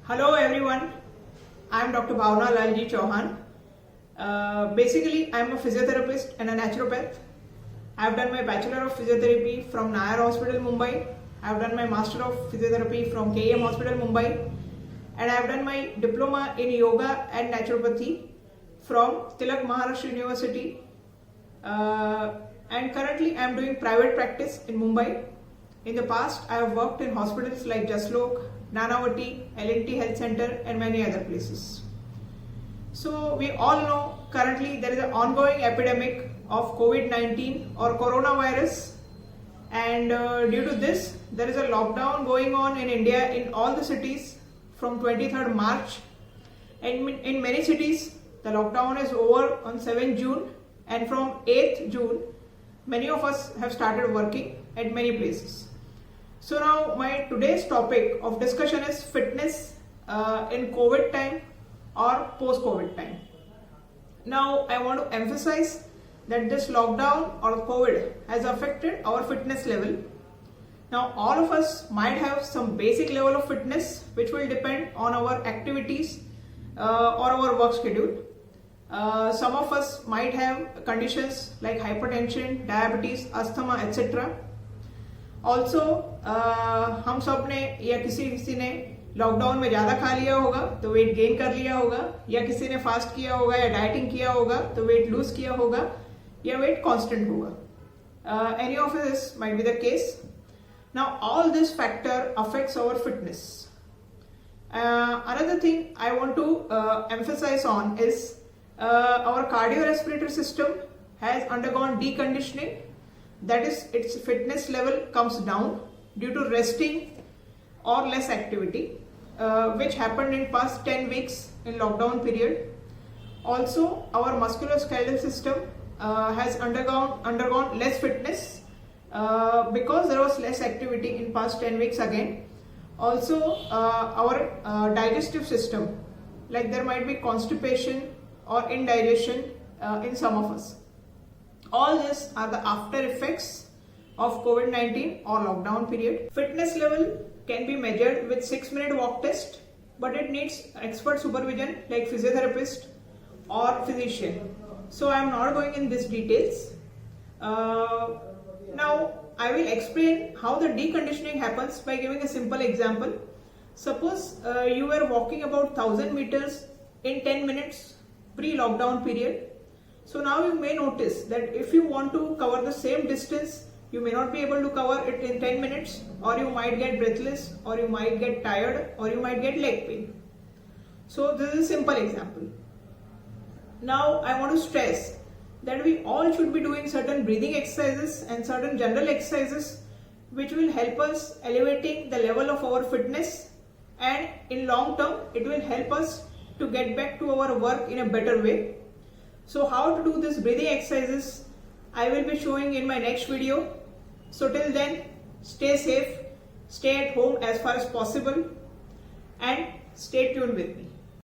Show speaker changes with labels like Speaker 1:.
Speaker 1: Hello everyone, I am Dr. Bhavna Lalji Chauhan. Basically, I am a physiotherapist and a naturopath. I have done my Bachelor of Physiotherapy from Nayar Hospital, Mumbai. I have done my Master of Physiotherapy from KEM Hospital, Mumbai. And I have done my Diploma in Yoga and Naturopathy from Tilak Maharashtra University. And currently I am doing private practice in Mumbai. In the past, I have worked in hospitals like Jaslok, Nanavati, L&T Health Center and many other places. So we all know currently there is an ongoing epidemic of COVID-19 or coronavirus, and due to this there is a lockdown going on in India in all the cities from 23rd March, and in many cities the lockdown is over on 7th June, and from 8th June many of us have started working at many places. So now my today's topic of discussion is fitness in COVID time or post-COVID time. Now I want to emphasize that this lockdown or COVID has affected our fitness level. Now all of us might have some basic level of fitness which will depend on our activities or our work schedule. Some of us might have conditions like hypertension, diabetes, asthma, etc. Also हम सब ने या किसी ने lockdown में ज़्यादा खा लिया होगा तो वेट गेन कर लिया होगा, या किसी ने फास्ट किया होगा या डाइटिंग किया होगा तो वेट लूज किया होगा या वेट कांस्टेंट होगा. Any of this might be the case. Now all this factor affects our fitness. Another thing I want to emphasize on is our cardiorespiratory system has undergone deconditioning. That is, its fitness level comes down due to resting or less activity, which happened in past 10 weeks in lockdown period. Also, our musculoskeletal system has undergone less fitness because there was less activity in past 10 weeks again. Also, our digestive system, like there might be constipation or indigestion in some of us. All these are the after effects of COVID-19 or lockdown period. Fitness level can be measured with 6-minute walk test, but it needs expert supervision like physiotherapist or physician. So I am not going in these details. Now I will explain how the deconditioning happens by giving a simple example. Suppose you were walking about 1000 meters in 10 minutes pre-lockdown period. So now you may notice that if you want to cover the same distance, you may not be able to cover it in 10 minutes, or you might get breathless, or you might get tired, or you might get leg pain. So this is a simple example. Now I want to stress that we all should be doing certain breathing exercises and certain general exercises which will help us elevating the level of our fitness, and in long term it will help us to get back to our work in a better way. So how to do this breathing exercises I will be showing in my next video. So till then, stay safe, stay at home as far as possible, and stay tuned with me.